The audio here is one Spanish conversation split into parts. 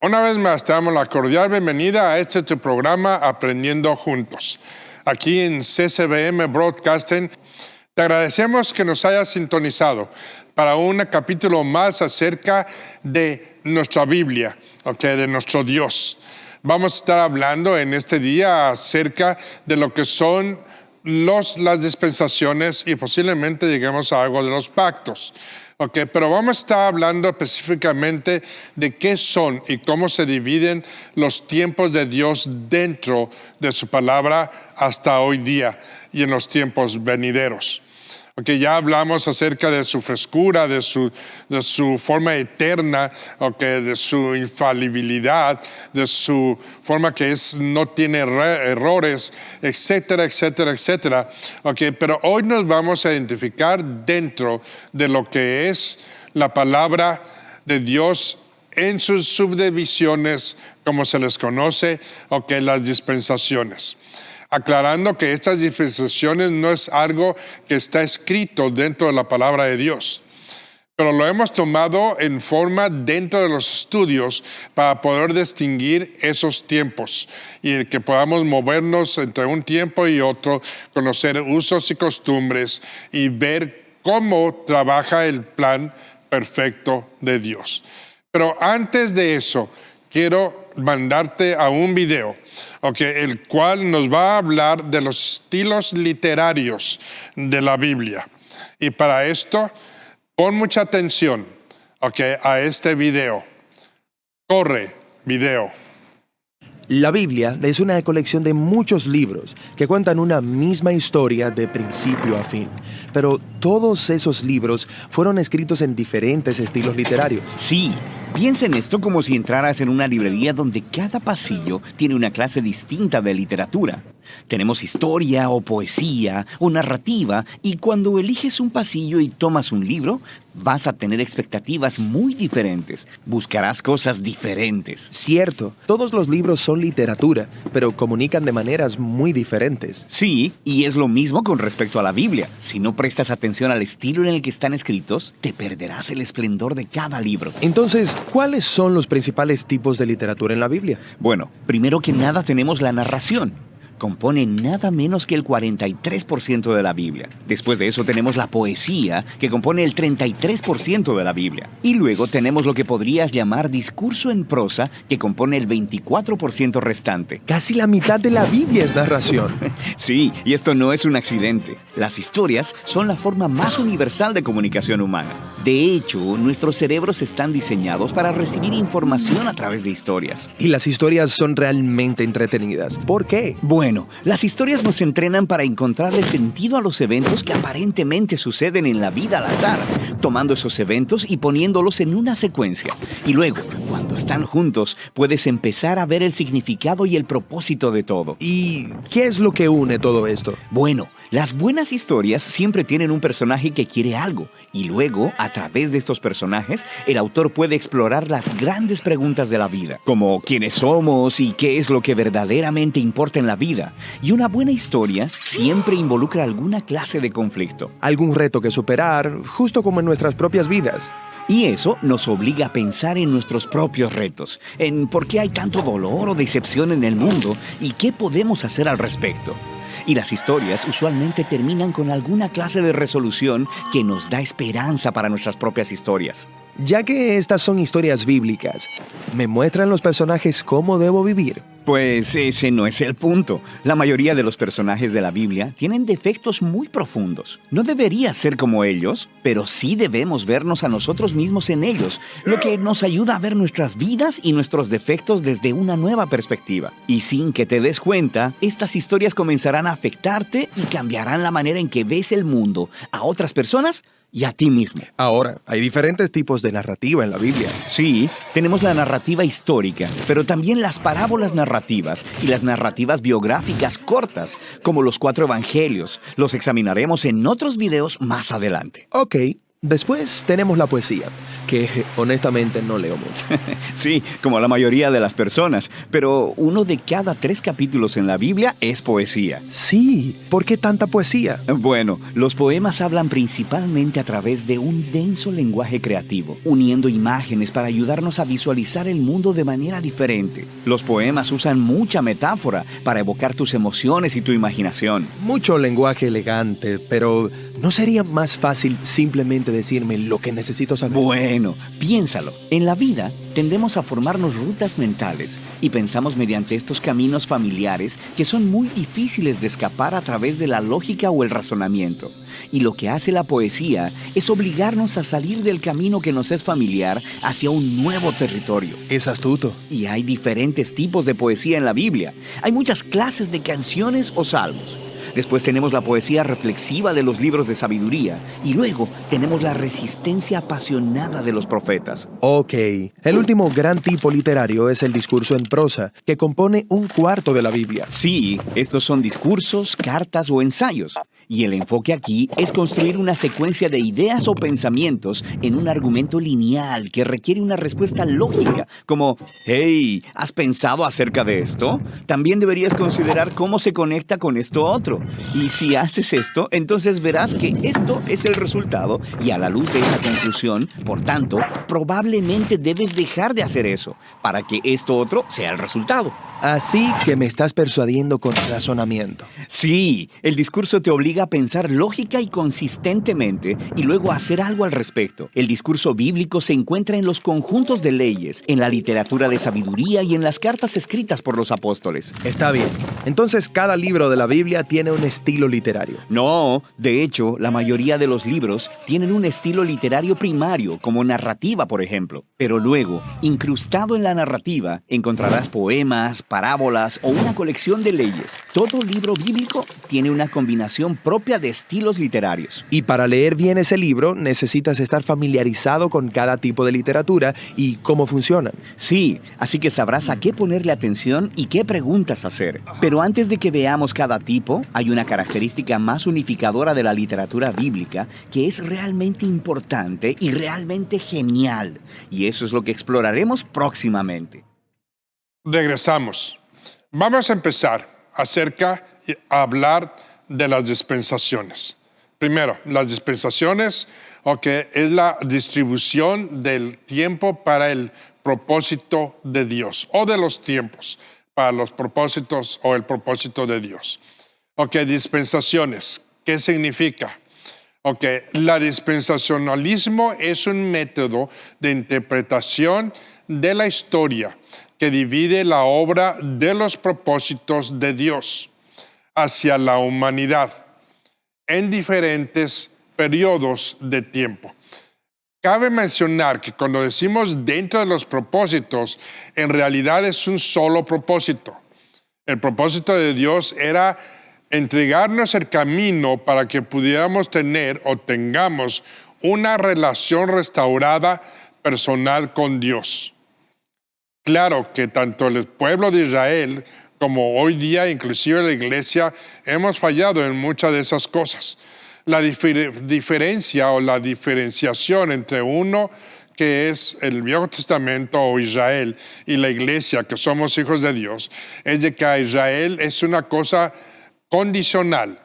Una vez más te damos la cordial bienvenida a este tu programa Aprendiendo Juntos. Aquí en CCBM Broadcasting te agradecemos que nos hayas sintonizado para un capítulo más acerca de nuestra Biblia, de nuestro Dios. Vamos a estar hablando en este día acerca de lo que son las dispensaciones y posiblemente lleguemos a algo de los pactos. Pero vamos a estar hablando específicamente de qué son y cómo se dividen los tiempos de Dios dentro de su palabra hasta hoy día y en los tiempos venideros. Ya hablamos acerca de su frescura, de su forma eterna, de su infalibilidad, de su forma que no tiene errores, etcétera, etcétera, etcétera. Pero hoy nos vamos a identificar dentro de lo que es la palabra de Dios en sus subdivisiones, como se les conoce, las dispensaciones. Aclarando que estas dispensaciones no es algo que está escrito dentro de la palabra de Dios, pero lo hemos tomado en forma dentro de los estudios para poder distinguir esos tiempos y que podamos movernos entre un tiempo y otro, conocer usos y costumbres y ver cómo trabaja el plan perfecto de Dios. Pero antes de eso, quiero mandarte a un video, el cual nos va a hablar de los estilos literarios de la Biblia. Y para esto, pon mucha atención, a este video. Corre, video. La Biblia es una colección de muchos libros que cuentan una misma historia de principio a fin. Pero todos esos libros fueron escritos en diferentes estilos literarios. Sí, piensa en esto como si entraras en una librería donde cada pasillo tiene una clase distinta de literatura. Tenemos historia o poesía o narrativa, y cuando eliges un pasillo y tomas un libro, vas a tener expectativas muy diferentes. Buscarás cosas diferentes. Cierto, todos los libros son literatura, pero comunican de maneras muy diferentes. Sí, y es lo mismo con respecto a la Biblia. Si no prestas atención al estilo en el que están escritos, te perderás el esplendor de cada libro. Entonces, ¿cuáles son los principales tipos de literatura en la Biblia? Bueno, primero que nada tenemos la narración. Compone nada menos que el 43% de la Biblia. Después de eso tenemos la poesía, que compone el 33% de la Biblia. Y luego tenemos lo que podrías llamar discurso en prosa, que compone el 24% restante. Casi la mitad de la Biblia es narración. Sí, y esto no es un accidente. Las historias son la forma más universal de comunicación humana. De hecho, nuestros cerebros están diseñados para recibir información a través de historias. Y las historias son realmente entretenidas. ¿Por qué? Bueno, las historias nos entrenan para encontrarle sentido a los eventos que aparentemente suceden en la vida al azar, tomando esos eventos y poniéndolos en una secuencia. Y luego, cuando están juntos, puedes empezar a ver el significado y el propósito de todo. ¿Y qué es lo que une todo esto? Bueno, las buenas historias siempre tienen un personaje que quiere algo, y luego, a través de estos personajes, el autor puede explorar las grandes preguntas de la vida, como quiénes somos y qué es lo que verdaderamente importa en la vida. Y una buena historia siempre involucra alguna clase de conflicto. Algún reto que superar, justo como en nuestras propias vidas. Y eso nos obliga a pensar en nuestros propios retos, en por qué hay tanto dolor o decepción en el mundo y qué podemos hacer al respecto. Y las historias usualmente terminan con alguna clase de resolución que nos da esperanza para nuestras propias historias. Ya que estas son historias bíblicas, ¿me muestran los personajes cómo debo vivir? Pues ese no es el punto. La mayoría de los personajes de la Biblia tienen defectos muy profundos. No debería ser como ellos, pero sí debemos vernos a nosotros mismos en ellos, lo que nos ayuda a ver nuestras vidas y nuestros defectos desde una nueva perspectiva. Y sin que te des cuenta, estas historias comenzarán a afectarte y cambiarán la manera en que ves el mundo, a otras personas y a ti mismo. Ahora, hay diferentes tipos de narrativa en la Biblia. Sí, tenemos la narrativa histórica, pero también las parábolas narrativas y las narrativas biográficas cortas, como los 4 evangelios. Los examinaremos en otros videos más adelante. Ok, después tenemos la poesía, que honestamente no leo mucho. Sí, como la mayoría de las personas, pero 1 de cada 3 capítulos en la Biblia es poesía. Sí, ¿por qué tanta poesía? Bueno, los poemas hablan principalmente a través de un denso lenguaje creativo, uniendo imágenes para ayudarnos a visualizar el mundo de manera diferente. Los poemas usan mucha metáfora para evocar tus emociones y tu imaginación. Mucho lenguaje elegante, pero ¿no sería más fácil simplemente decirme lo que necesito saber? Bueno, piénsalo. En la vida tendemos a formarnos rutas mentales y pensamos mediante estos caminos familiares que son muy difíciles de escapar a través de la lógica o el razonamiento. Y lo que hace la poesía es obligarnos a salir del camino que nos es familiar hacia un nuevo territorio. Es astuto. Y hay diferentes tipos de poesía en la Biblia. Hay muchas clases de canciones o salmos. Después tenemos la poesía reflexiva de los libros de sabiduría. Y luego tenemos la resistencia apasionada de los profetas. Ok, el último gran tipo literario es el discurso en prosa, que compone 1/4 de la Biblia. Sí, estos son discursos, cartas o ensayos. Y el enfoque aquí es construir una secuencia de ideas o pensamientos en un argumento lineal que requiere una respuesta lógica, como, hey, ¿has pensado acerca de esto? También deberías considerar cómo se conecta con esto otro. Y si haces esto, entonces verás que esto es el resultado y a la luz de esa conclusión, por tanto, probablemente debes dejar de hacer eso para que esto otro sea el resultado. Así que me estás persuadiendo con razonamiento. Sí, el discurso te obliga a pensar lógica y consistentemente y luego a hacer algo al respecto. El discurso bíblico se encuentra en los conjuntos de leyes, en la literatura de sabiduría y en las cartas escritas por los apóstoles. Está bien. Entonces cada libro de la Biblia tiene un estilo literario. No, de hecho, la mayoría de los libros tienen un estilo literario primario, como narrativa, por ejemplo. Pero luego, incrustado en la narrativa, encontrarás poemas, parábolas o una colección de leyes. Todo libro bíblico tiene una combinación propia de estilos literarios. Y para leer bien ese libro necesitas estar familiarizado con cada tipo de literatura y cómo funcionan. Sí, así que sabrás a qué ponerle atención y qué preguntas hacer. Pero antes de que veamos cada tipo, hay una característica más unificadora de la literatura bíblica que es realmente importante y realmente genial. Y eso es lo que exploraremos próximamente. Regresamos. Vamos a empezar a hablar de las dispensaciones. Primero, las dispensaciones, es la distribución del tiempo para el propósito de Dios, o de los tiempos para los propósitos o el propósito de Dios. Dispensaciones, ¿qué significa? La dispensacionalismo es un método de interpretación de la historia que divide la obra de los propósitos de Dios hacia la humanidad en diferentes periodos de tiempo. Cabe mencionar que cuando decimos dentro de los propósitos, en realidad es un solo propósito. El propósito de Dios era entregarnos el camino para que pudiéramos tener o tengamos una relación restaurada personal con Dios. Claro que tanto el pueblo de Israel como hoy día, inclusive la iglesia, hemos fallado en muchas de esas cosas. La diferencia o la diferenciación entre uno que es el Viejo Testamento o Israel y la iglesia, que somos hijos de Dios, es de que a Israel es una cosa condicional.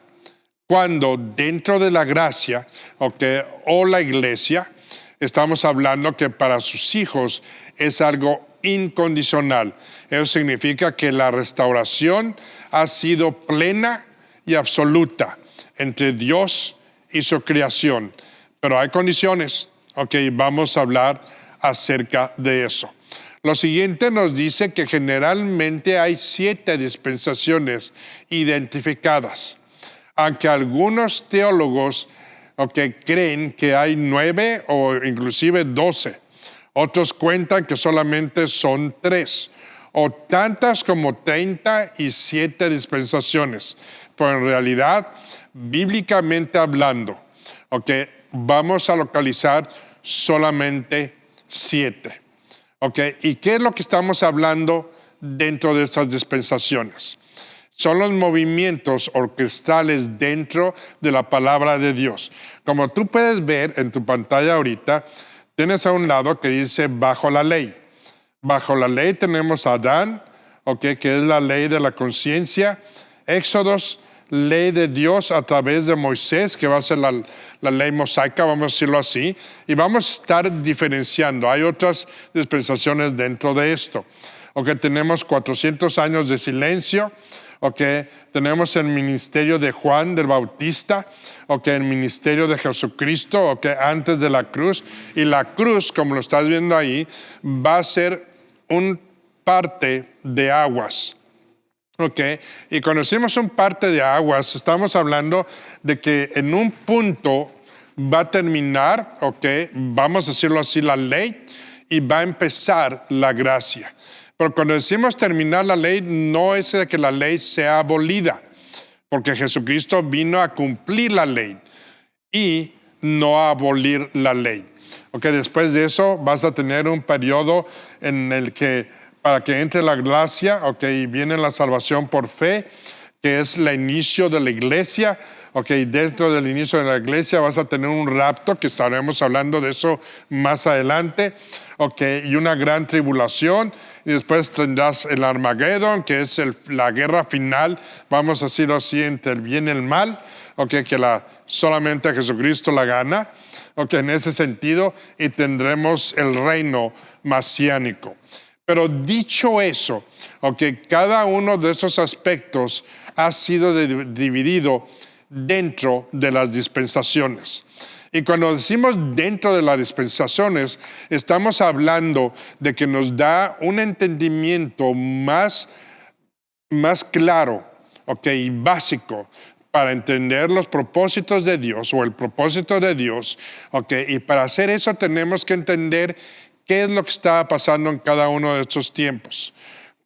Cuando dentro de la gracia o la iglesia, estamos hablando que para sus hijos es algo incondicional. Eso significa que la restauración ha sido plena y absoluta entre Dios y su creación. Pero hay condiciones. Vamos a hablar acerca de eso. Lo siguiente nos dice que generalmente hay 7 dispensaciones identificadas, aunque algunos teólogos creen que hay 9 o inclusive 12. Otros cuentan que solamente son 3, o tantas como 37 dispensaciones. Pero en realidad, bíblicamente hablando, vamos a localizar solamente 7. ¿Y qué es lo que estamos hablando dentro de estas dispensaciones? Son los movimientos orquestales dentro de la palabra de Dios. Como tú puedes ver en tu pantalla ahorita, tienes a un lado que dice bajo la ley. Bajo la ley tenemos a Adán, que es la ley de la conciencia. Éxodos, ley de Dios a través de Moisés, que va a ser la ley mosaica, vamos a decirlo así. Y vamos a estar diferenciando. Hay otras dispensaciones dentro de esto. Tenemos 400 años de silencio. Tenemos el ministerio de Juan del Bautista, el ministerio de Jesucristo, antes de la cruz. Y la cruz, como lo estás viendo ahí, va a ser un parte de aguas. Y cuando decimos un parte de aguas, estamos hablando de que en un punto va a terminar, vamos a decirlo así, la ley, y va a empezar la gracia. Pero cuando decimos terminar la ley, no es de que la ley sea abolida, porque Jesucristo vino a cumplir la ley y no a abolir la ley. Después de eso vas a tener un periodo en el que, para que entre la gracia, y viene la salvación por fe, que es el inicio de la iglesia. Dentro del inicio de la iglesia vas a tener un rapto, que estaremos hablando de eso más adelante, y una gran tribulación. Y después tendrás el Armagedón, que es la guerra final, vamos a decirlo así, entre el bien y el mal, que solamente Jesucristo la gana, en ese sentido, y tendremos el reino mesiánico. Pero dicho eso, cada uno de esos aspectos ha sido dividido dentro de las dispensaciones. Y cuando decimos dentro de las dispensaciones, estamos hablando de que nos da un entendimiento más claro, y básico para entender los propósitos de Dios o el propósito de Dios. Y para hacer eso tenemos que entender qué es lo que estaba pasando en cada uno de estos tiempos.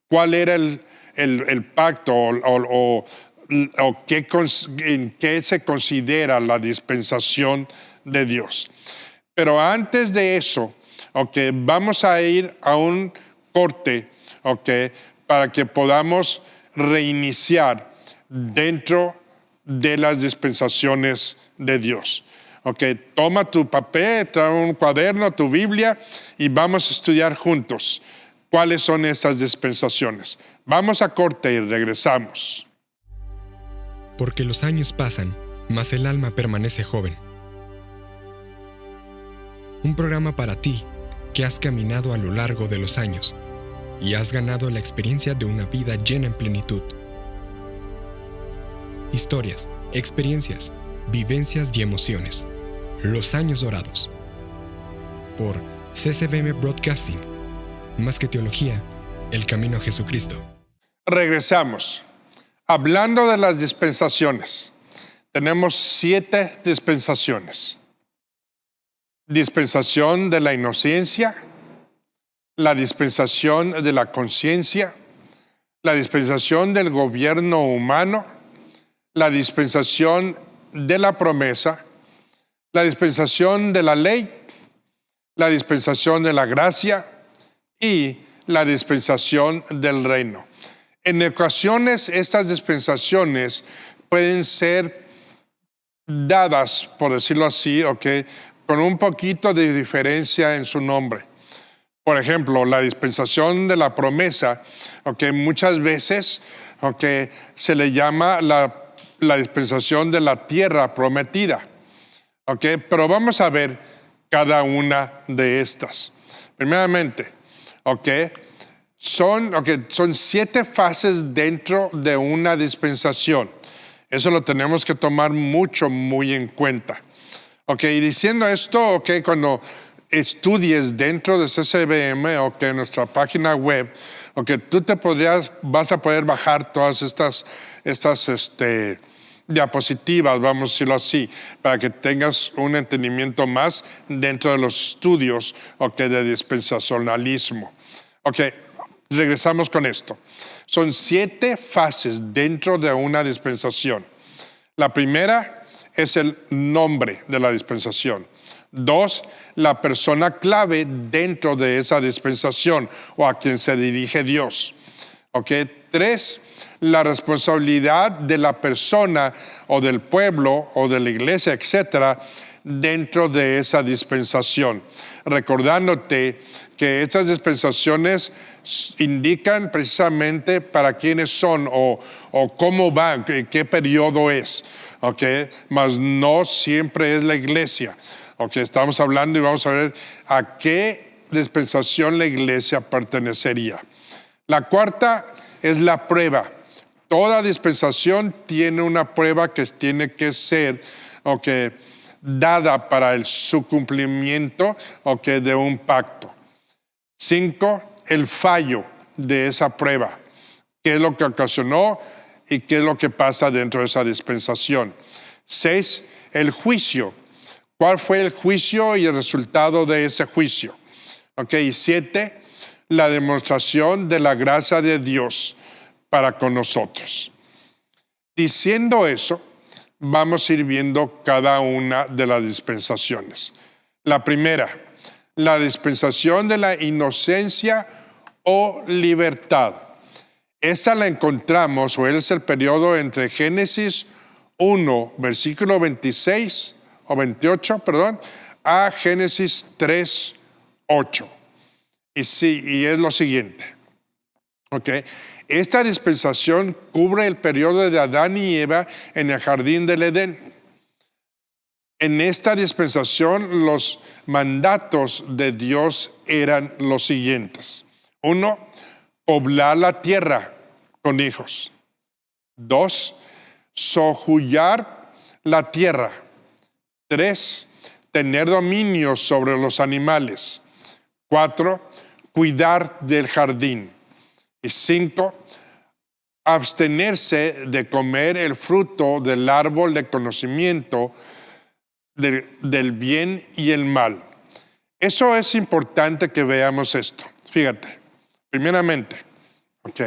¿Cuál era el pacto o en qué se considera la dispensación de Dios? Pero antes de eso, vamos a ir a un corte, para que podamos reiniciar dentro de las dispensaciones de Dios. Toma tu papel, trae un cuaderno, tu Biblia, y vamos a estudiar juntos cuáles son esas dispensaciones. Vamos a corte y regresamos. Porque los años pasan, mas el alma permanece joven. Un programa para ti que has caminado a lo largo de los años y has ganado la experiencia de una vida llena en plenitud. Historias, experiencias, vivencias y emociones. Los años dorados. Por CCBM Broadcasting. Más que teología, el camino a Jesucristo. Regresamos. Hablando de las dispensaciones, tenemos 7 dispensaciones. Dispensación de la inocencia, la dispensación de la conciencia, la dispensación del gobierno humano, la dispensación de la promesa, la dispensación de la ley, la dispensación de la gracia y la dispensación del reino. En ocasiones estas dispensaciones pueden ser dadas, por decirlo así, con un poquito de diferencia en su nombre. Por ejemplo, la dispensación de la promesa, muchas veces se le llama la dispensación de la tierra prometida. Pero vamos a ver cada una de estas. Primeramente, son 7 fases dentro de una dispensación. Eso lo tenemos que tomar muy en cuenta. Y diciendo esto, cuando estudies dentro de CCBM, en nuestra página web, tú vas a poder bajar todas estas diapositivas, vamos a decirlo así, para que tengas un entendimiento más dentro de los estudios de dispensacionalismo. Regresamos con esto. Son 7 fases dentro de una dispensación. La primera es el nombre de la dispensación. 2, la persona clave dentro de esa dispensación o a quien se dirige Dios. 3, la responsabilidad de la persona o del pueblo o de la iglesia, etcétera, dentro de esa dispensación, recordándote que estas dispensaciones indican precisamente para quiénes son o cómo van, qué periodo es, ¿ok? Mas no siempre es la iglesia, ¿ok? Estamos hablando y vamos a ver a qué dispensación la iglesia pertenecería. La cuarta es la prueba. Toda dispensación tiene una prueba que tiene que ser, ¿ok?, dada para su cumplimiento, ¿ok?, de un pacto. 5, el fallo de esa prueba. ¿Qué es lo que ocasionó y qué es lo que pasa dentro de esa dispensación? 6, el juicio. ¿Cuál fue el juicio y el resultado de ese juicio? ¿Ok? Y 7, la demostración de la gracia de Dios para con nosotros. Diciendo eso, vamos a ir viendo cada una de las dispensaciones. La primera, la dispensación de la inocencia o libertad. Esta la encontramos, o es el periodo entre Génesis 1, versículo 26 o 28, perdón, a Génesis 3, 8. Y es lo siguiente. ¿Ok? Esta dispensación cubre el periodo de Adán y Eva en el jardín del Edén. En esta dispensación los mandatos de Dios eran los siguientes. 1, poblar la tierra con hijos. 2, sojullar la tierra. 3, tener dominio sobre los animales. 4, cuidar del jardín. Y 5, abstenerse de comer el fruto del árbol de conocimiento del bien y el mal. Eso es importante que veamos esto. Fíjate, primeramente, ¿ok?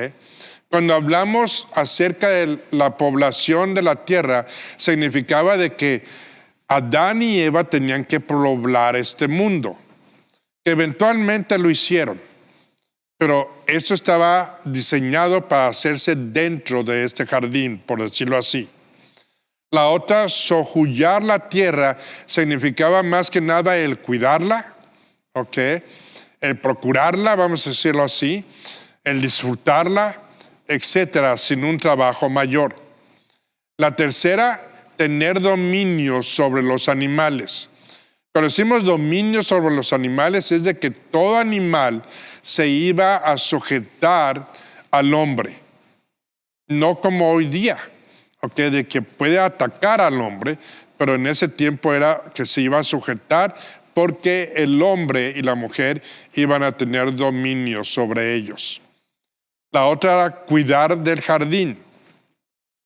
Cuando hablamos acerca de la población de la tierra, significaba de que Adán y Eva tenían que poblar este mundo. Eventualmente lo hicieron, pero esto estaba diseñado para hacerse dentro de este jardín, por decirlo así. La otra, sojullar la tierra, significaba más que nada el cuidarla, ¿ok?, el procurarla, vamos a decirlo así, el disfrutarla, etcétera, sin un trabajo mayor. La tercera, tener dominio sobre los animales. Cuando decimos dominio sobre los animales, es de que todo animal se iba a sujetar al hombre, no como hoy día. Okay, de que puede atacar al hombre, pero en ese tiempo era que se iba a sujetar porque el hombre y la mujer iban a tener dominio sobre ellos. La otra era cuidar del jardín.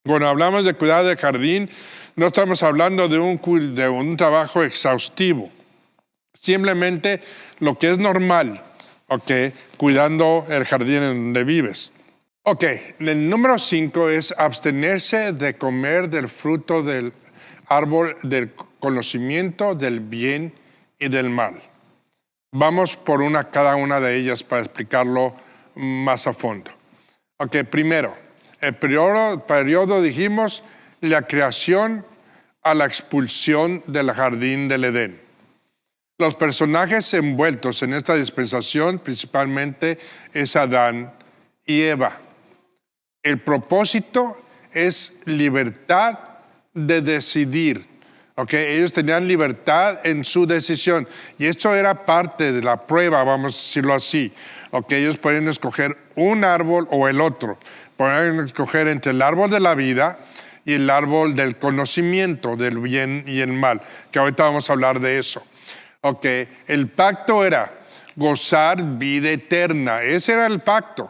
Cuando hablamos de cuidar del jardín, no estamos hablando de un trabajo exhaustivo, simplemente lo que es normal, okay, cuidando el jardín en donde vives. Ok, el número 5 es abstenerse de comer del fruto del árbol del conocimiento del bien y del mal. Vamos por cada una de ellas para explicarlo más a fondo. Ok, primero, el periodo dijimos, la creación a la expulsión del jardín del Edén. Los personajes envueltos en esta dispensación principalmente es Adán y Eva. El propósito es libertad de decidir. Okay, ellos tenían libertad en su decisión. Y esto era parte de la prueba, vamos a decirlo así. Okay, ellos pueden escoger un árbol o el otro. Pueden escoger entre el árbol de la vida y el árbol del conocimiento del bien y el mal. Que ahorita vamos a hablar de eso. Okay, el pacto era gozar vida eterna. Ese era el pacto.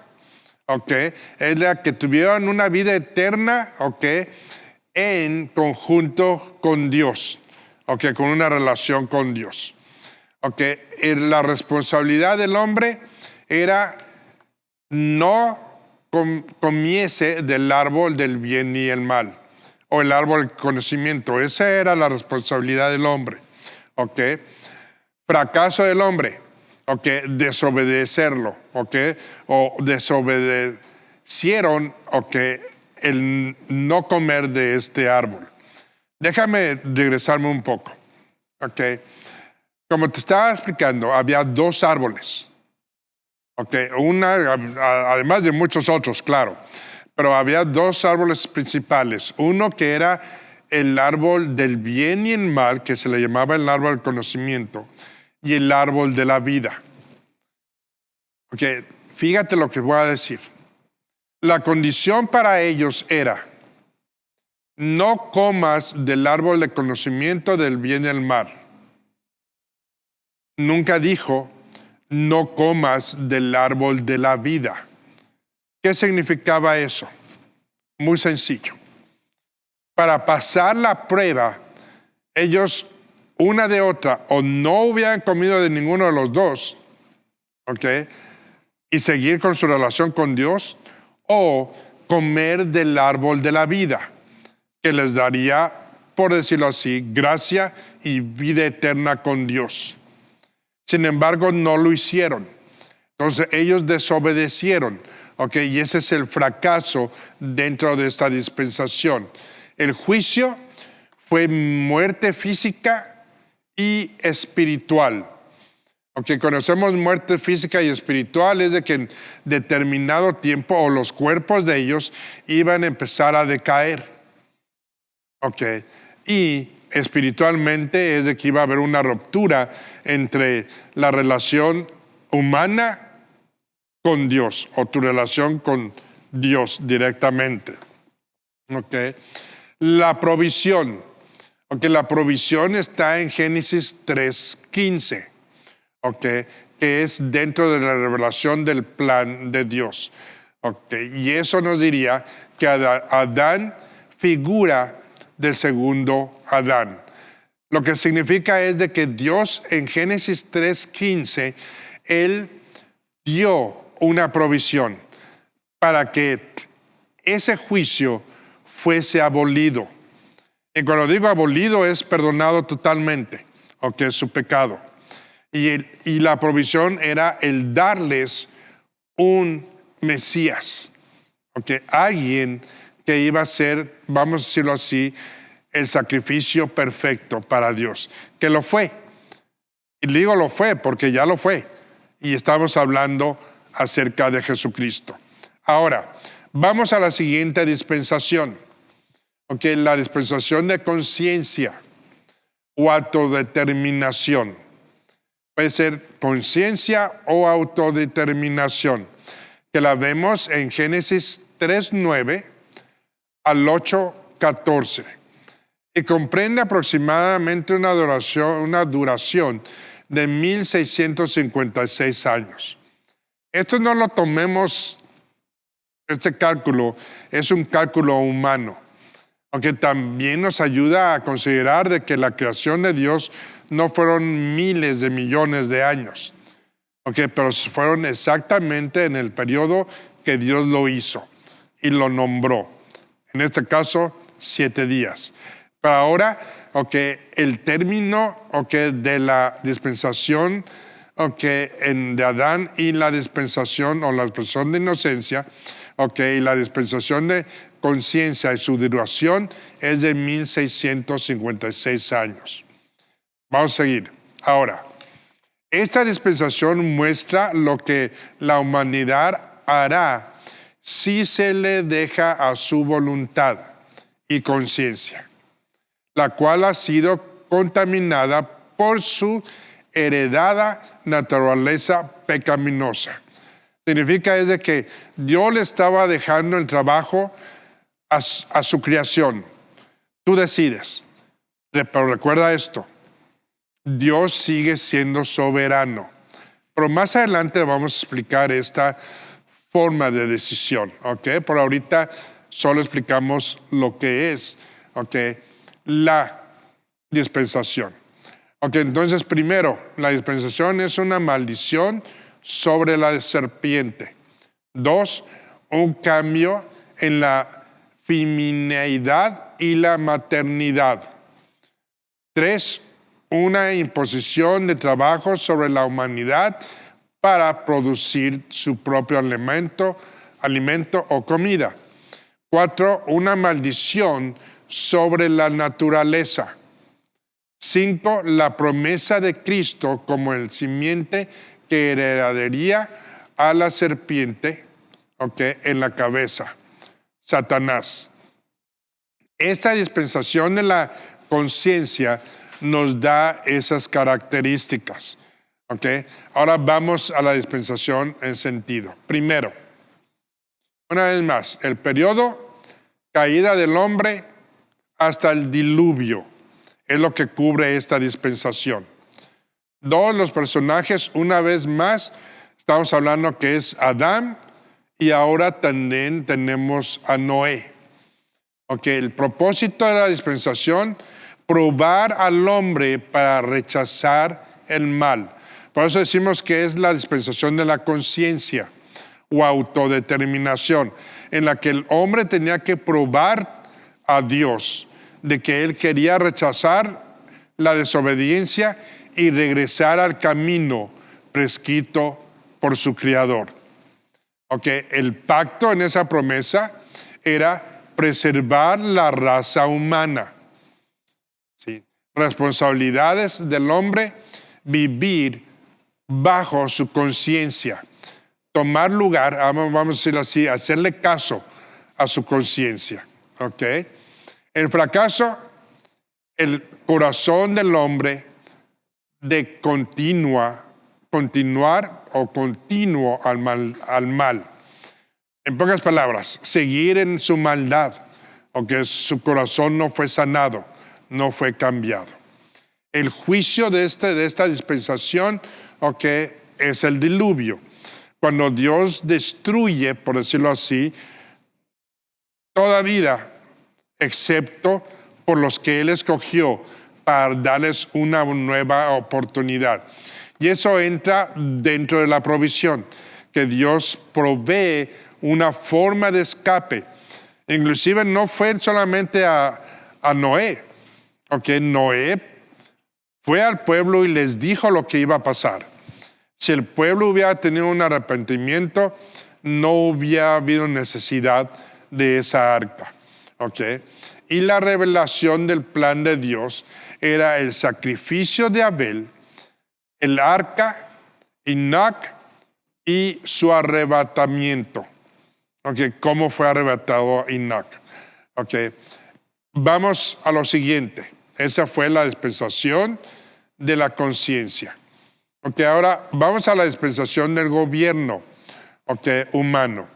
Okay, es la que tuvieron una vida eterna, okay, en conjunto con Dios, okay, con una relación con Dios. Okay, la responsabilidad del hombre era no comiese del árbol del bien y el mal, o el árbol del conocimiento. Esa era la responsabilidad del hombre. Okay. Fracaso del hombre. Okay, desobedecerlo, okay, o desobedecieron, okay, el no comer de este árbol. Déjame regresarme un poco, ¿Ok? Como te estaba explicando, había dos árboles. ¿Ok? Además de muchos otros, claro. Pero había dos árboles principales. Uno que era el árbol del bien y el mal, que se le llamaba el árbol del conocimiento, y el árbol de la vida. ¿Ok? Fíjate lo que voy a decir. La condición para ellos era: no comas del árbol de conocimiento del bien y el mal. Nunca dijo: no comas del árbol de la vida. ¿Qué significaba eso? Muy sencillo. Para pasar la prueba, ellos, una de otra, o no hubieran comido de ninguno de los dos, ¿ok? Y seguir con su relación con Dios, o comer del árbol de la vida, que les daría, por decirlo así, gracia y vida eterna con Dios. Sin embargo, no lo hicieron. Entonces, ellos desobedecieron. ¿Ok? Y ese es el fracaso dentro de esta dispensación. El juicio fue muerte física y espiritual. ¿Ok? Conocemos muerte física y espiritual, es de que en determinado tiempo o los cuerpos de ellos iban a empezar a decaer. ¿Ok? Y espiritualmente es de que iba a haber una ruptura entre la relación humana con Dios, o tu relación con Dios directamente. ¿Ok? La provisión. Ok, la provisión está en Génesis 3:15. ¿Ok? Que es dentro de la revelación del plan de Dios. ¿Ok? Y eso nos diría que Adán figura del segundo Adán. Lo que significa es de que Dios en Génesis 3:15, Él dio una provisión para que ese juicio fuese abolido. Y cuando digo abolido es perdonado totalmente, ¿ok? Su pecado. Y la provisión era el darles un Mesías, ¿ok? Alguien que iba a ser, vamos a decirlo así, el sacrificio perfecto para Dios, que lo fue. Y digo lo fue porque ya lo fue. Y estamos hablando acerca de Jesucristo. Ahora, vamos a la siguiente dispensación. ¿Ok? La dispensación de conciencia o autodeterminación. Puede ser conciencia o autodeterminación, que la vemos en Génesis 3:9 al 8:14. Y comprende aproximadamente una duración de 1656 años. Esto no lo tomemos, este cálculo es un cálculo humano, aunque también nos ayuda a considerar de que la creación de Dios no fueron miles de millones de años, pero fueron exactamente en el periodo que Dios lo hizo y lo nombró. En este caso, 7 días. Pero ahora, el término de la dispensación de Adán y la dispensación o la dispensación de inocencia, y la dispensación de conciencia y su duración es de 1656 años. Vamos a seguir. Ahora, esta dispensación muestra lo que la humanidad hará si se le deja a su voluntad y conciencia, la cual ha sido contaminada por su heredada naturaleza pecaminosa. Significa es de que Dios le estaba dejando el trabajo a su creación. Tú decides. Pero recuerda esto, Dios sigue siendo soberano. Pero más adelante vamos a explicar esta forma de decisión, Por ahorita solo explicamos lo que es, la dispensación. Entonces primero, la dispensación es una maldición sobre la serpiente. 2, un cambio en la femineidad y la maternidad. 3, una imposición de trabajo sobre la humanidad para producir su propio alimento o comida. 4, una maldición sobre la naturaleza. 5, la promesa de Cristo como el simiente que heredaría a la serpiente, en la cabeza, Satanás. Esta dispensación de la conciencia nos da esas características. Ahora vamos a la dispensación en sentido. Primero, una vez más, el periodo caída del hombre hasta el diluvio es lo que cubre esta dispensación. 2, los personajes, una vez más, estamos hablando que es Adán y ahora también tenemos a Noé. El propósito de la dispensación, probar al hombre para rechazar el mal. Por eso decimos que es la dispensación de la conciencia o autodeterminación, en la que el hombre tenía que probar a Dios de que él quería rechazar la desobediencia y regresar al camino prescrito por su Creador. El pacto en esa promesa era preservar la raza humana. ¿Sí? Responsabilidades del hombre, vivir bajo su conciencia, tomar lugar, vamos a decirlo así, hacerle caso a su conciencia. El fracaso, el corazón del hombre de continuar o continuo al mal. En pocas palabras, seguir en su maldad, su corazón no fue sanado, no fue cambiado. El juicio de esta dispensación, es el diluvio. Cuando Dios destruye, por decirlo así, toda vida, excepto por los que Él escogió para darles una nueva oportunidad. Y eso entra dentro de la provisión, que Dios provee una forma de escape. Inclusive no fue solamente a Noé. Noé fue al pueblo y les dijo lo que iba a pasar. Si el pueblo hubiera tenido un arrepentimiento, no hubiera habido necesidad de esa arca. Y la revelación del plan de Dios era el sacrificio de Abel, el arca, Enoch y su arrebatamiento. ¿Cómo fue arrebatado Enoch? Vamos a lo siguiente. Esa fue la dispensación de la conciencia. Ahora vamos a la dispensación del gobierno humano.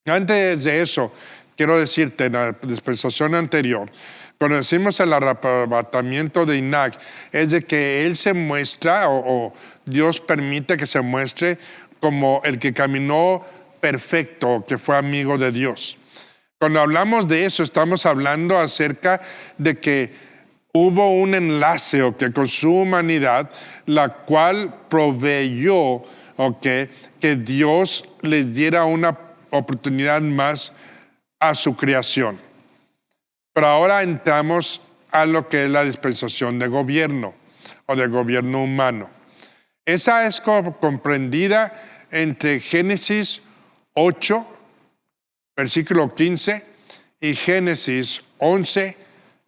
Antes de eso, quiero decirte, en la dispensación anterior, cuando decimos el arrebatamiento de Enoch, es de que él se muestra, o Dios permite que se muestre como el que caminó perfecto, que fue amigo de Dios. Cuando hablamos de eso, estamos hablando acerca de que hubo un enlace con su humanidad, la cual proveyó que Dios les diera una oportunidad más a su creación. Pero ahora entramos a lo que es la dispensación de gobierno o de gobierno humano. Esa es comprendida entre Génesis 8, versículo 15, y Génesis 11,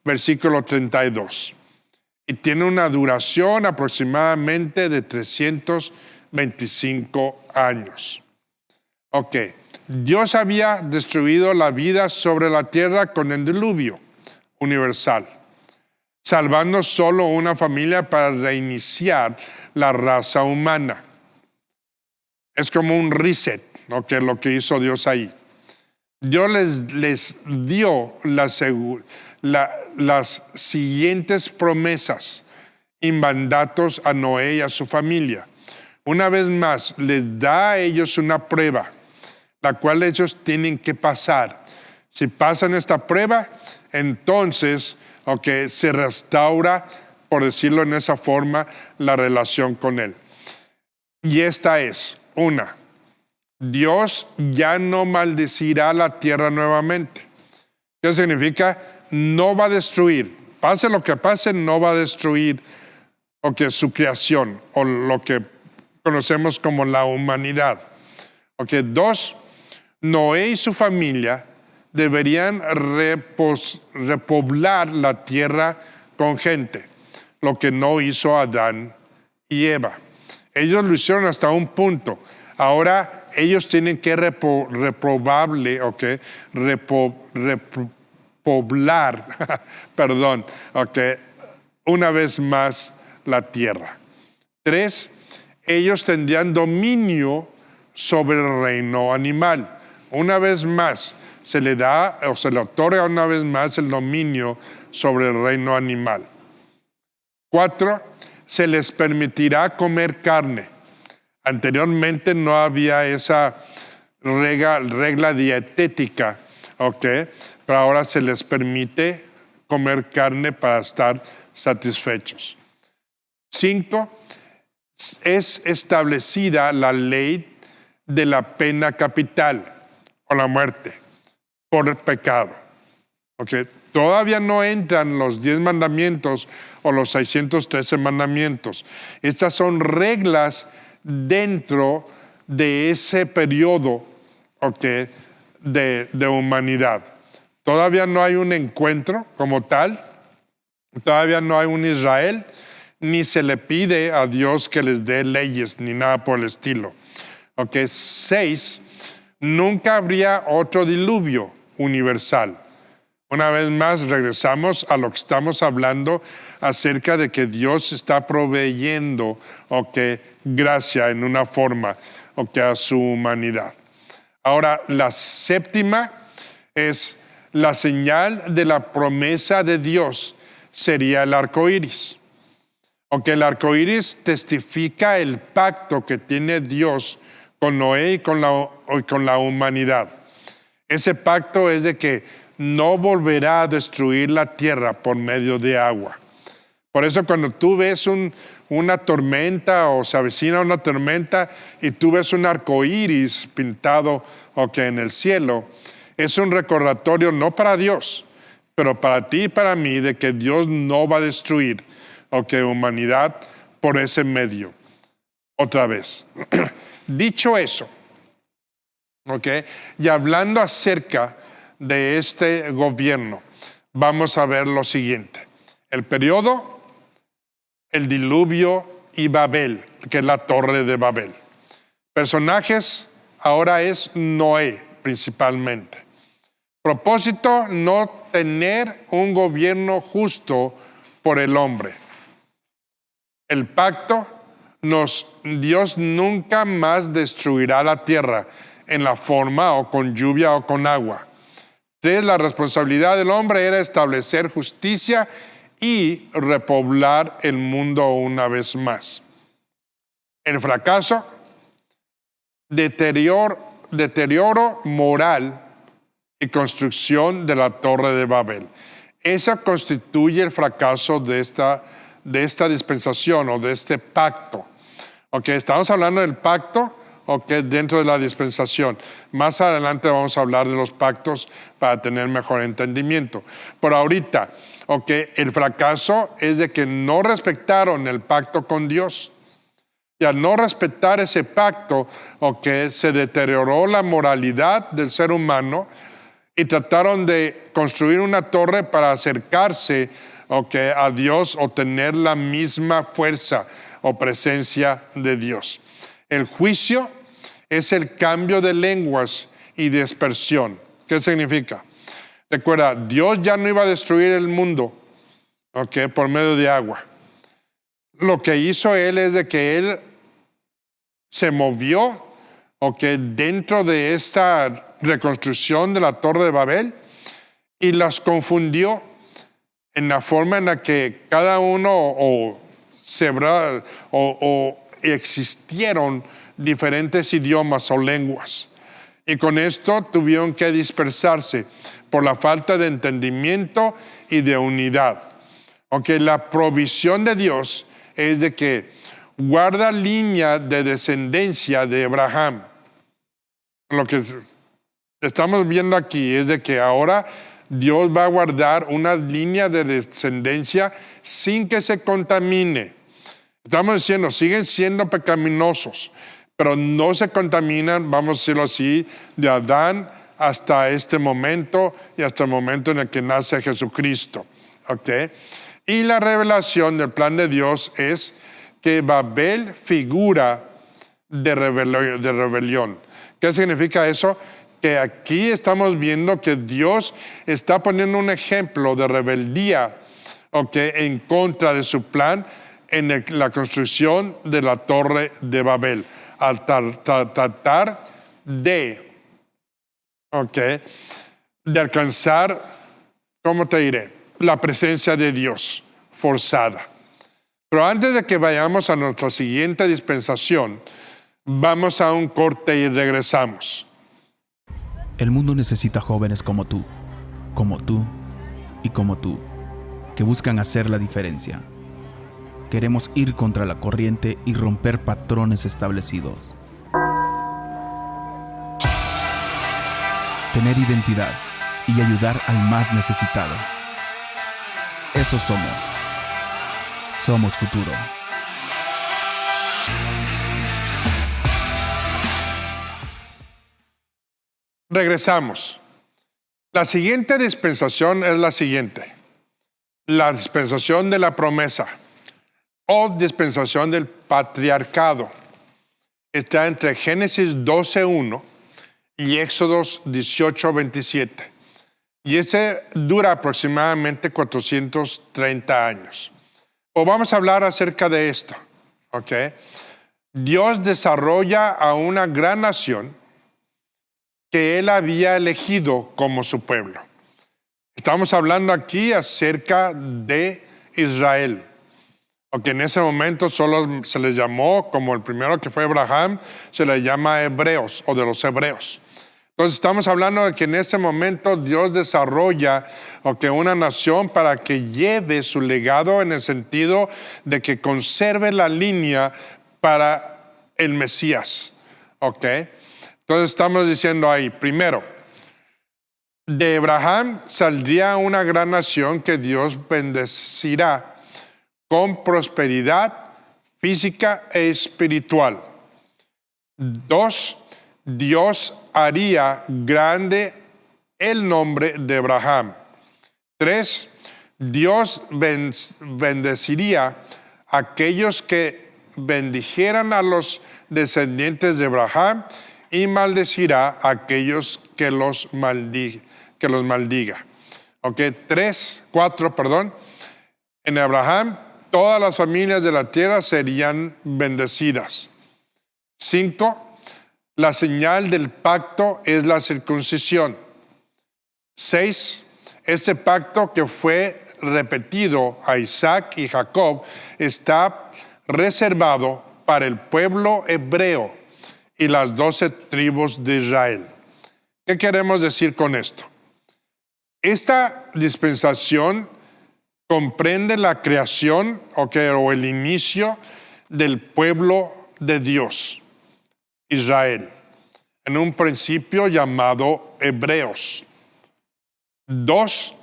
versículo 32. Y tiene una duración aproximadamente de 325 años. Dios había destruido la vida sobre la tierra con el diluvio universal, salvando solo una familia para reiniciar la raza humana. Es como un reset, lo que hizo Dios ahí. Dios les dio las siguientes promesas y mandatos a Noé y a su familia. Una vez más, les da a ellos una prueba, la cual ellos tienen que pasar. Si pasan esta prueba, entonces se restaura, por decirlo en esa forma, la relación con Él. Y esta es, una, Dios ya no maldecirá la tierra nuevamente. ¿Qué significa? No va a destruir. Pase lo que pase, no va a destruir su creación o lo que conocemos como la humanidad. 2, Noé y su familia deberían repoblar la tierra con gente. lo que no hizo Adán y Eva. Ellos lo hicieron hasta un punto. Ahora ellos tienen que repoblar, perdón, una vez más la tierra. 3, ellos tendrían dominio sobre el reino animal. Una vez más, se le da o se le otorga una vez más el dominio sobre el reino animal. 4, se les permitirá comer carne. Anteriormente no había esa regla dietética, pero ahora se les permite comer carne para estar satisfechos. 5, es establecida la ley de la pena capital o la muerte por el pecado. Todavía no entran los 10 mandamientos o los 613 mandamientos. Estas son reglas dentro de ese periodo de humanidad. Todavía no hay un encuentro como tal, todavía no hay un Israel, ni se le pide a Dios que les dé leyes ni nada por el estilo. 6, nunca habría otro diluvio universal. Una vez más regresamos a lo que estamos hablando acerca de que Dios está proveyendo gracia en una forma a su humanidad. Ahora, la 7 es la señal de la promesa de Dios, sería el arco iris. El arco iris testifica el pacto que tiene Dios con Noé y con la humanidad. Ese pacto es de que no volverá a destruir la tierra por medio de agua. Por eso cuando tú ves una tormenta o se avecina una tormenta y tú ves un arco iris pintado en el cielo, es un recordatorio no para Dios, pero para ti y para mí de que Dios no va a destruir humanidad por ese medio. Otra vez. Dicho eso, y hablando acerca de este gobierno, vamos a ver lo siguiente. El periodo, el diluvio y Babel, que es la torre de Babel. Personajes, ahora es Noé principalmente. Propósito, no tener un gobierno justo por el hombre. El pacto, Dios nunca más destruirá la tierra en la forma o con lluvia o con agua. 3, la responsabilidad del hombre era establecer justicia y repoblar el mundo una vez más. El fracaso, deterioro moral y construcción de la Torre de Babel. Esa constituye el fracaso de esta dispensación o de este pacto. Estamos hablando del pacto dentro de la dispensación. Más adelante vamos a hablar de los pactos para tener mejor entendimiento. Por ahorita, el fracaso es de que no respetaron el pacto con Dios. Y al no respetar ese pacto, se deterioró la moralidad del ser humano y trataron de construir una torre para acercarse a Dios o tener la misma fuerza o presencia de Dios. El juicio es el cambio de lenguas y dispersión. ¿Qué significa? Recuerda, Dios ya no iba a destruir el mundo por medio de agua. Lo que hizo Él es de que Él se movió dentro de esta reconstrucción de la Torre de Babel y las confundió en la forma en la que cada uno existieron diferentes idiomas o lenguas. Y con esto tuvieron que dispersarse por la falta de entendimiento y de unidad. La provisión de Dios es de que guarda línea de descendencia de Abraham. Lo que estamos viendo aquí es de que ahora Dios va a guardar una línea de descendencia sin que se contamine. Estamos diciendo, siguen siendo pecaminosos, pero no se contaminan, vamos a decirlo así, de Adán hasta este momento y hasta el momento en el que nace Jesucristo. Y la revelación del plan de Dios es que Babel figura de rebelión. ¿Qué significa eso? Que aquí estamos viendo que Dios está poniendo un ejemplo de rebeldía, en contra de su plan en la construcción de la Torre de Babel, al tratar de alcanzar, ¿cómo te diré?, la presencia de Dios forzada. Pero antes de que vayamos a nuestra siguiente dispensación, vamos a un corte y regresamos. El mundo necesita jóvenes como tú y como tú, que buscan hacer la diferencia. Queremos ir contra la corriente y romper patrones establecidos. Tener identidad y ayudar al más necesitado. Eso somos. Somos futuro. Regresamos. La siguiente dispensación es la siguiente. La dispensación de la promesa o dispensación del patriarcado. Está entre Génesis 12:1 y Éxodos 18:27. Y ese dura aproximadamente 430 años. O vamos a hablar acerca de esto. Dios desarrolla a una gran nación que Él había elegido como su pueblo. Estamos hablando aquí acerca de Israel. En ese momento solo se les llamó, como el primero que fue Abraham, se les llama hebreos o de los hebreos. Entonces estamos hablando de que en ese momento Dios desarrolla una nación para que lleve su legado en el sentido de que conserve la línea para el Mesías. Entonces estamos diciendo ahí, primero, de Abraham saldría una gran nación que Dios bendecirá con prosperidad física e espiritual. 2, Dios haría grande el nombre de Abraham. 3, Dios bendeciría a aquellos que bendijeran a los descendientes de Abraham y maldecirá a aquellos que los maldiga. 4, en Abraham todas las familias de la tierra serían bendecidas. 5, la señal del pacto es la circuncisión. 6, ese pacto que fue repetido a Isaac y Jacob está reservado para el pueblo hebreo y las 12 tribus de Israel. ¿Qué queremos decir con esto? Esta dispensación comprende la creación o el inicio del pueblo de Dios, Israel, en un principio llamado hebreos. 2,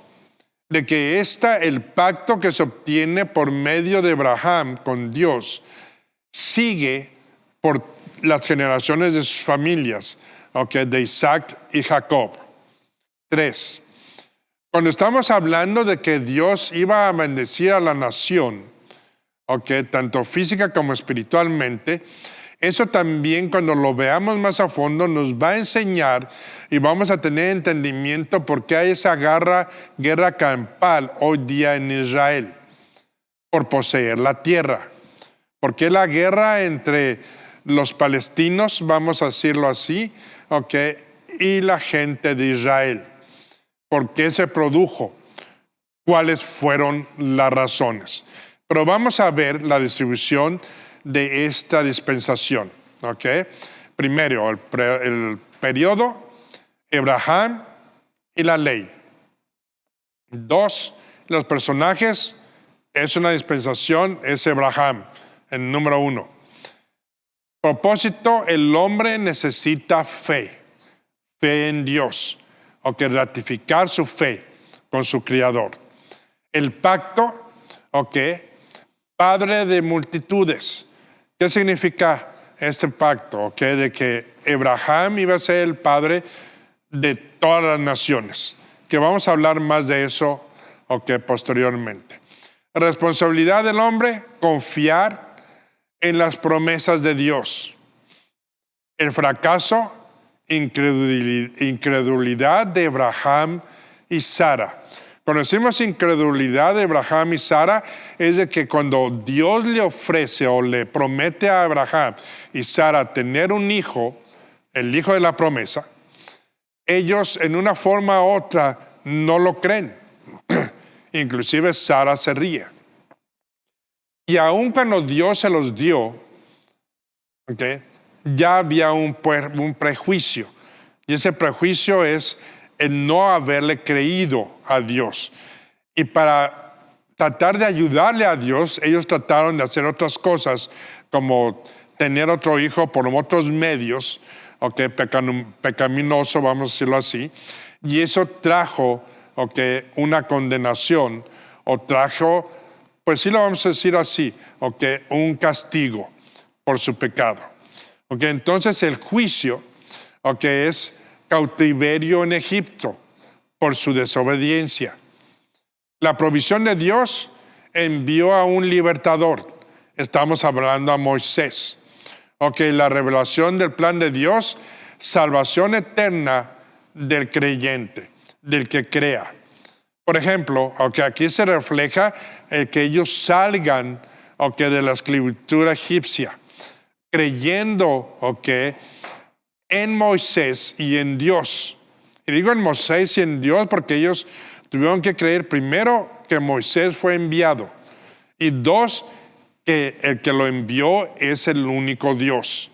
de que el pacto que se obtiene por medio de Abraham con Dios sigue por las generaciones de sus familias, de Isaac y Jacob. 3, cuando estamos hablando de que Dios iba a bendecir a la nación, tanto física como espiritualmente, eso también cuando lo veamos más a fondo nos va a enseñar y vamos a tener entendimiento por qué hay esa guerra campal hoy día en Israel por poseer la tierra. ¿Por qué la guerra entre los palestinos, vamos a decirlo así, y la gente de Israel? ¿Por qué se produjo? ¿Cuáles fueron las razones? Pero vamos a ver la distribución de esta dispensación. Primero, el periodo, Abraham y la ley. 2, los personajes, es una dispensación, es Abraham, el número 1. Propósito, el hombre necesita fe en Dios. Ratificar su fe con su Creador. El pacto, padre de multitudes. ¿Qué significa este pacto? De que Abraham iba a ser el padre de todas las naciones. Que vamos a hablar más de eso posteriormente. Responsabilidad del hombre, confiar en las promesas de Dios. El fracaso, incredulidad de Abraham y Sara. Cuando decimos incredulidad de Abraham y Sara, es de que cuando Dios le ofrece o le promete a Abraham y Sara tener un hijo, el hijo de la promesa, ellos en una forma u otra no lo creen. Inclusive Sara se ríe. Y aun cuando Dios se los dio, ya había un prejuicio. Y ese prejuicio es el no haberle creído a Dios. Y para tratar de ayudarle a Dios, ellos trataron de hacer otras cosas, como tener otro hijo por otros medios, pecaminoso, vamos a decirlo así. Y eso trajo una condenación, o trajo, pues sí lo vamos a decir así, un castigo por su pecado. Entonces el juicio es cautiverio en Egipto por su desobediencia. La provisión de Dios envió a un libertador. Estamos hablando a Moisés. La revelación del plan de Dios, salvación eterna del creyente, del que crea. Por ejemplo, aquí se refleja que ellos salgan de la escritura egipcia, creyendo en Moisés y en Dios. Y digo en Moisés y en Dios porque ellos tuvieron que creer primero que Moisés fue enviado, y dos, que el que lo envió es el único Dios,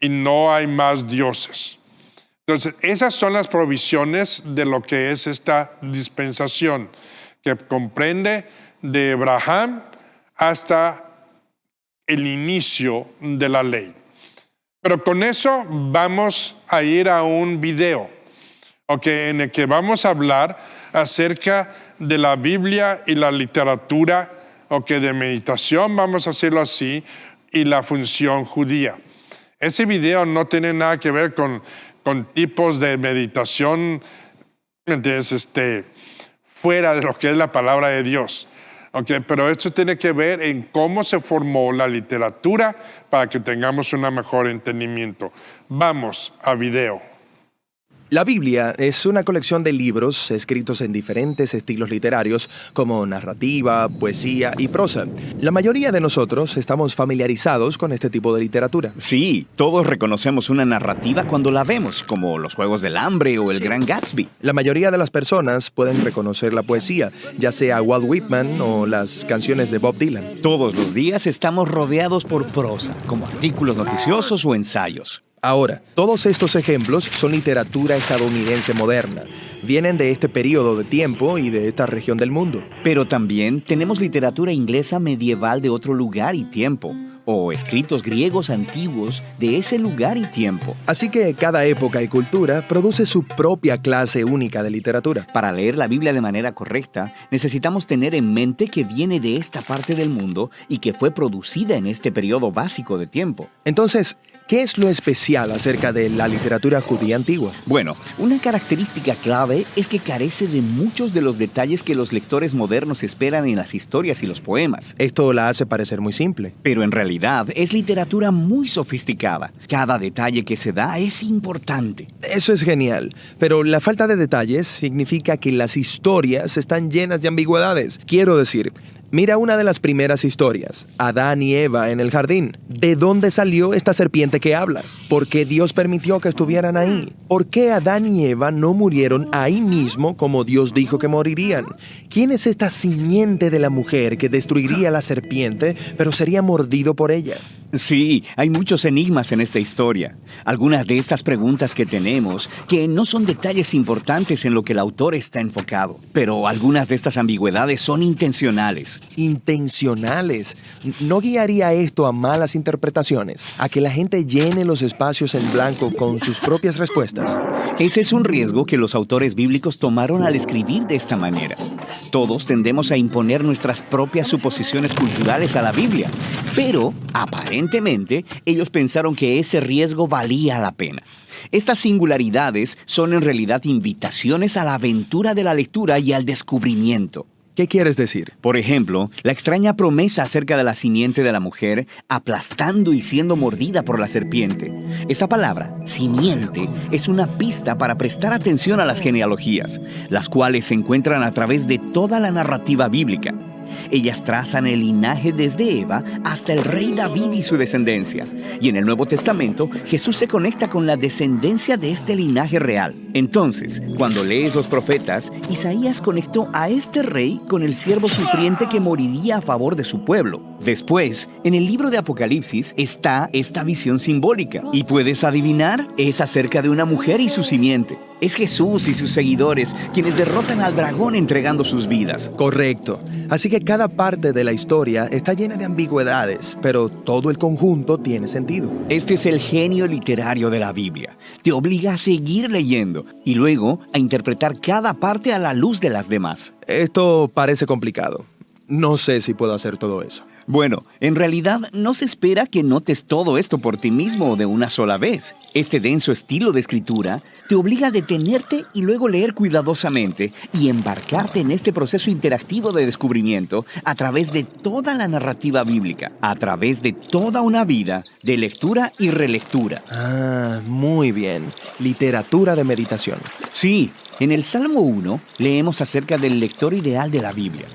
y no hay más dioses. Entonces, esas son las provisiones de lo que es esta dispensación, que comprende de Abraham hasta el inicio de la ley. Pero con eso vamos a ir a un video, en el que vamos a hablar acerca de la Biblia y la literatura, de meditación, vamos a hacerlo así, y la función judía. Ese video no tiene nada que ver con tipos de meditación, fuera de lo que es la palabra de Dios. Pero esto tiene que ver en cómo se formó la literatura para que tengamos un mejor entendimiento. Vamos a video. La Biblia es una colección de libros escritos en diferentes estilos literarios, como narrativa, poesía y prosa. La mayoría de nosotros estamos familiarizados con este tipo de literatura. Sí, todos reconocemos una narrativa cuando la vemos, como Los Juegos del Hambre o El Gran Gatsby. La mayoría de las personas pueden reconocer la poesía, ya sea Walt Whitman o las canciones de Bob Dylan. Todos los días estamos rodeados por prosa, como artículos noticiosos o ensayos. Ahora, todos estos ejemplos son literatura estadounidense moderna. Vienen de este periodo de tiempo y de esta región del mundo. Pero también tenemos literatura inglesa medieval de otro lugar y tiempo, o escritos griegos antiguos de ese lugar y tiempo. Así que cada época y cultura produce su propia clase única de literatura. Para leer la Biblia de manera correcta, necesitamos tener en mente que viene de esta parte del mundo y que fue producida en este periodo básico de tiempo. Entonces, ¿qué es lo especial acerca de la literatura judía antigua? Bueno, una característica clave es que carece de muchos de los detalles que los lectores modernos esperan en las historias y los poemas. Esto la hace parecer muy simple. Pero en realidad es literatura muy sofisticada. Cada detalle que se da es importante. Eso es genial, pero la falta de detalles significa que las historias están llenas de ambigüedades. Quiero decir, mira una de las primeras historias, Adán y Eva en el jardín. ¿De dónde salió esta serpiente que habla? ¿Por qué Dios permitió que estuvieran ahí? ¿Por qué Adán y Eva no murieron ahí mismo como Dios dijo que morirían? ¿Quién es esta simiente de la mujer que destruiría a la serpiente, pero sería mordido por ella? Sí, hay muchos enigmas en esta historia. Algunas de estas preguntas que tenemos, que no son detalles importantes en lo que el autor está enfocado, pero algunas de estas ambigüedades son intencionales. Intencionales. ¿No guiaría esto a malas interpretaciones? ¿A que la gente llene los espacios en blanco con sus propias respuestas? Ese es un riesgo que los autores bíblicos tomaron al escribir de esta manera. Todos tendemos a imponer nuestras propias suposiciones culturales a la Biblia, pero aparentemente ellos pensaron que ese riesgo valía la pena. Estas singularidades son en realidad invitaciones a la aventura de la lectura y al descubrimiento. ¿Qué quieres decir? Por ejemplo, la extraña promesa acerca de la simiente de la mujer aplastando y siendo mordida por la serpiente. Esa palabra, simiente, es una pista para prestar atención a las genealogías, las cuales se encuentran a través de toda la narrativa bíblica. Ellas trazan el linaje desde Eva hasta el rey David y su descendencia. Y en el Nuevo Testamento, Jesús se conecta con la descendencia de este linaje real. Entonces, cuando lees los profetas, Isaías conectó a este rey con el siervo sufriente que moriría a favor de su pueblo. Después, en el libro de Apocalipsis está esta visión simbólica. ¿Y puedes adivinar? Es acerca de una mujer y su simiente. Es Jesús y sus seguidores quienes derrotan al dragón entregando sus vidas. Correcto. Así que cada parte de la historia está llena de ambigüedades, pero todo el conjunto tiene sentido. Este es el genio literario de la Biblia. Te obliga a seguir leyendo y luego a interpretar cada parte a la luz de las demás. Esto parece complicado. No sé si puedo hacer todo eso. Bueno, en realidad no se espera que notes todo esto por ti mismo de una sola vez. Este denso estilo de escritura te obliga a detenerte y luego leer cuidadosamente y embarcarte en este proceso interactivo de descubrimiento a través de toda la narrativa bíblica, a través de toda una vida de lectura y relectura. Ah, muy bien. Literatura de meditación. Sí, en el Salmo 1 leemos acerca del lector ideal de la Biblia.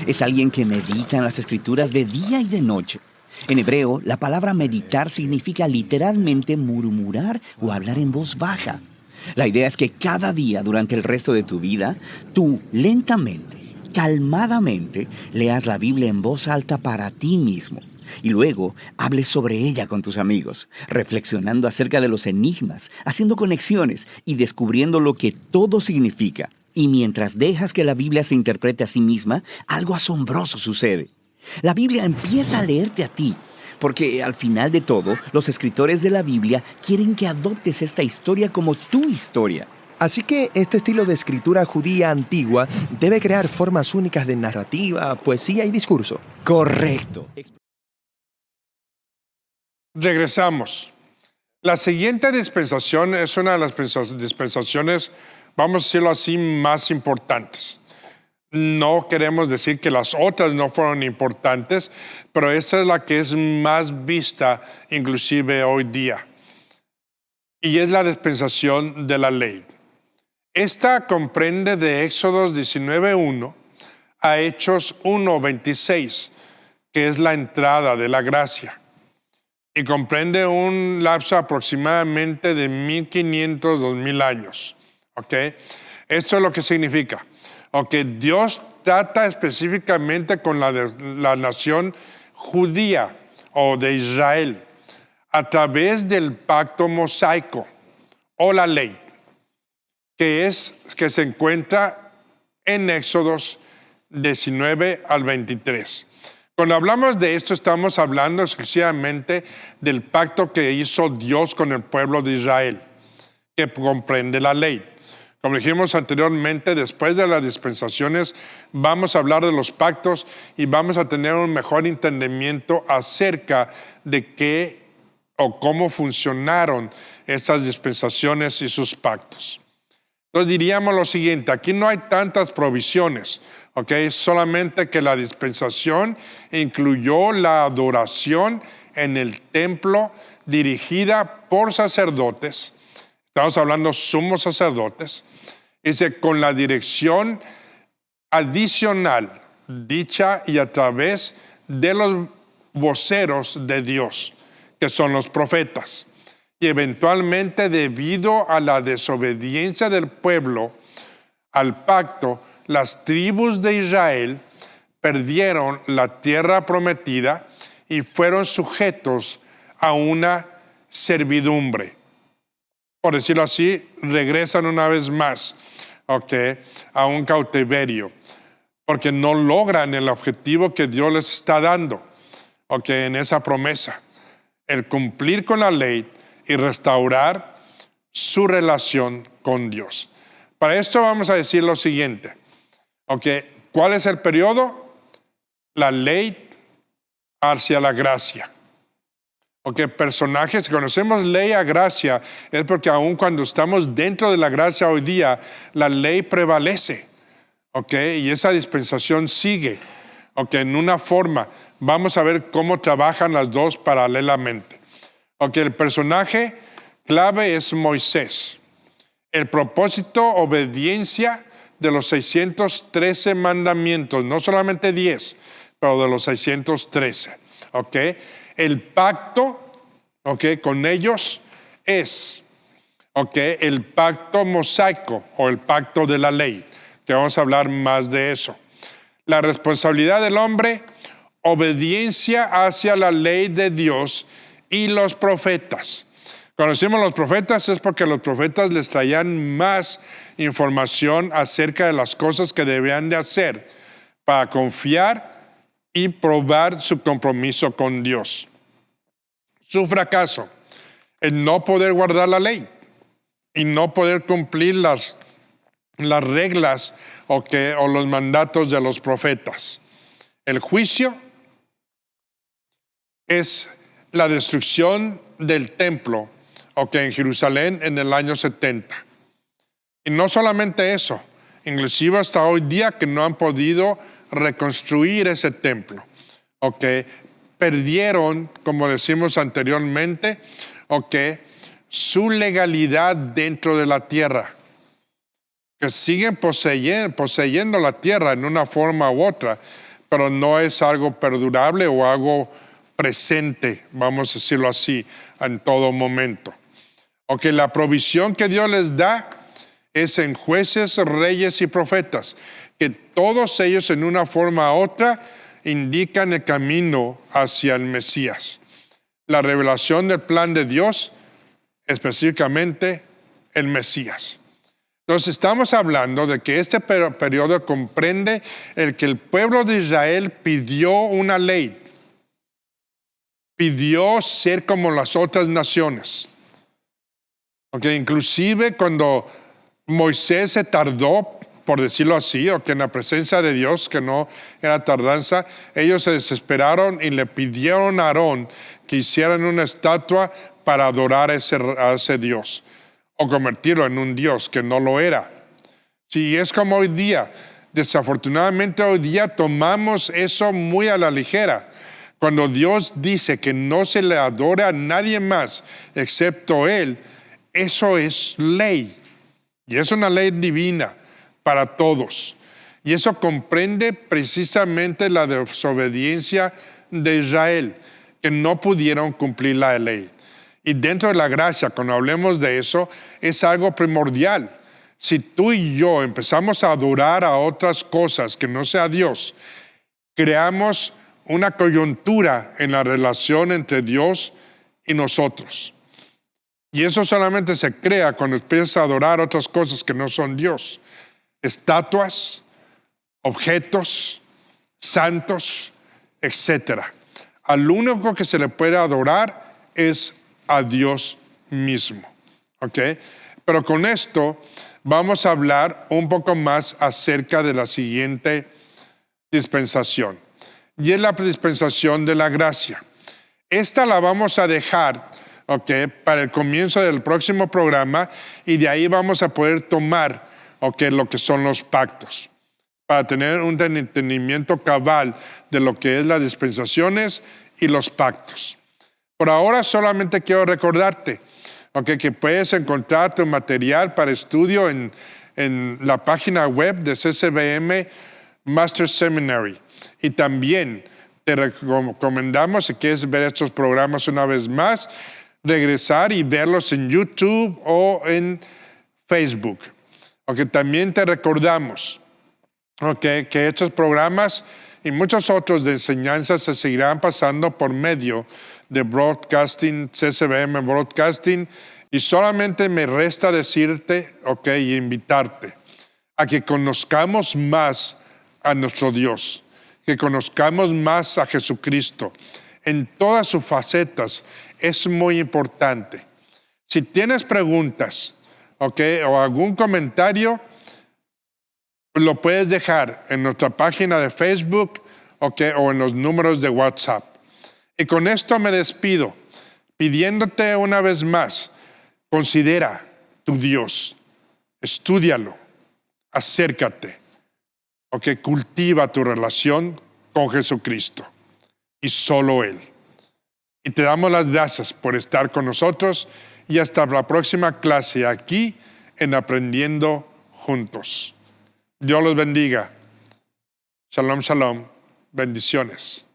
Es alguien que medita en las Escrituras de día y de noche. En hebreo, la palabra meditar significa literalmente murmurar o hablar en voz baja. La idea es que cada día durante el resto de tu vida, tú lentamente, calmadamente, leas la Biblia en voz alta para ti mismo. Y luego hables sobre ella con tus amigos, reflexionando acerca de los enigmas, haciendo conexiones y descubriendo lo que todo significa. Y mientras dejas que la Biblia se interprete a sí misma, algo asombroso sucede. La Biblia empieza a leerte a ti, porque al final de todo, los escritores de la Biblia quieren que adoptes esta historia como tu historia. Así que este estilo de escritura judía antigua debe crear formas únicas de narrativa, poesía y discurso. Correcto. Regresamos. La siguiente dispensación es una de las dispensaciones, vamos a decirlo así, más importantes. No queremos decir que las otras no fueron importantes, pero esta es la que es más vista inclusive hoy día. Y es la dispensación de la ley. Esta comprende de Éxodos 19:1 a Hechos 1:26, que es la entrada de la gracia. Y comprende un lapso aproximadamente de 1500, 2000 años. ¿Okay? Esto es lo que significa. Dios trata específicamente con la nación judía o de Israel a través del pacto mosaico o la ley, que se encuentra en Éxodos 19 al 23. Cuando hablamos de esto, estamos hablando exclusivamente del pacto que hizo Dios con el pueblo de Israel, que comprende la ley. Como dijimos anteriormente, después de las dispensaciones vamos a hablar de los pactos y vamos a tener un mejor entendimiento acerca de qué o cómo funcionaron estas dispensaciones y sus pactos. Entonces diríamos lo siguiente, aquí no hay tantas provisiones, solamente que la dispensación incluyó la adoración en el templo dirigida por sacerdotes. Estamos hablando sumos sacerdotes. Dice, con la dirección adicional dicha y a través de los voceros de Dios, que son los profetas. Y eventualmente, debido a la desobediencia del pueblo al pacto, las tribus de Israel perdieron la tierra prometida y fueron sujetos a una servidumbre. Por decirlo así, regresan una vez más a un cautiverio, porque no logran el objetivo que Dios les está dando en esa promesa, el cumplir con la ley y restaurar su relación con Dios. Para esto vamos a decir lo siguiente. ¿Cuál es el periodo? La ley hacia la gracia. Personajes, conocemos ley a gracia, es porque aun cuando estamos dentro de la gracia hoy día, la ley prevalece. ¿ok? Y esa dispensación sigue, ¿ok? En una forma. Vamos a ver cómo trabajan las dos paralelamente. ¿Ok? El personaje clave es Moisés. El propósito, obediencia de los 613 mandamientos, no solamente 10, pero de los 613. ¿Ok? El pacto, ¿ok?, con ellos es, ¿ok?, el pacto mosaico o el pacto de la ley, que vamos a hablar más de eso. La responsabilidad del hombre, obediencia hacia la ley de Dios y los profetas. Cuando decimos los profetas es porque los profetas les traían más información acerca de las cosas que debían de hacer para confiar y probar su compromiso con Dios. Su fracaso, el no poder guardar la ley y no poder cumplir las reglas o los mandatos de los profetas. El juicio es la destrucción del templo, en Jerusalén en el año 70. Y no solamente eso, inclusive hasta hoy día que no han podido reconstruir ese templo. Perdieron, como decimos anteriormente, su legalidad dentro de la tierra. Que siguen poseyendo la tierra en una forma u otra, pero no es algo perdurable o algo presente, vamos a decirlo así, en todo momento. La provisión que Dios les da es en jueces, reyes y profetas, que todos ellos en una forma u otra indican el camino hacia el Mesías. La revelación del plan de Dios, específicamente el Mesías. Entonces estamos hablando de que este periodo comprende el que el pueblo de Israel pidió una ley, pidió ser como las otras naciones. Inclusive cuando Moisés se tardó, por decirlo así, en la presencia de Dios, que no era tardanza, ellos se desesperaron y le pidieron a Aarón que hicieran una estatua para adorar a ese Dios, o convertirlo en un Dios que no lo era. Sí, es como hoy día. Desafortunadamente hoy día tomamos eso muy a la ligera. Cuando Dios dice que no se le adore a nadie más excepto Él, eso es ley. Y es una ley divina para todos. Y eso comprende precisamente la desobediencia de Israel, que no pudieron cumplir la ley. Y dentro de la gracia, cuando hablemos de eso, es algo primordial. Si tú y yo empezamos a adorar a otras cosas que no sea Dios, creamos una coyuntura en la relación entre Dios y nosotros. Y eso solamente se crea cuando empiezas a adorar otras cosas que no son Dios. Estatuas, objetos, santos, etc. Al único que se le puede adorar es a Dios mismo. Pero con esto vamos a hablar un poco más acerca de la siguiente dispensación. Y es la dispensación de la gracia. Esta la vamos a dejar para el comienzo del próximo programa, y de ahí vamos a poder tomar lo que son los pactos, para tener un entendimiento cabal de lo que es las dispensaciones y los pactos. Por ahora solamente quiero recordarte que puedes encontrar tu material para estudio en la página web de CCBM Master Seminary. Y también te recomendamos, si quieres ver estos programas una vez más, regresar y verlos en YouTube o en Facebook. También te recordamos que estos programas y muchos otros de enseñanza se seguirán pasando por medio de Broadcasting, CCBM Broadcasting, y solamente me resta decirte y invitarte a que conozcamos más a nuestro Dios, que conozcamos más a Jesucristo en todas sus facetas. Es muy importante. Si tienes preguntas, o algún comentario, lo puedes dejar en nuestra página de Facebook, o en los números de WhatsApp. Y con esto me despido, pidiéndote una vez más, considera tu Dios, estúdialo, acércate, o que cultiva tu relación con Jesucristo y solo Él. Y te damos las gracias por estar con nosotros y hasta la próxima clase aquí en Aprendiendo Juntos. Dios los bendiga. Shalom, shalom. Bendiciones.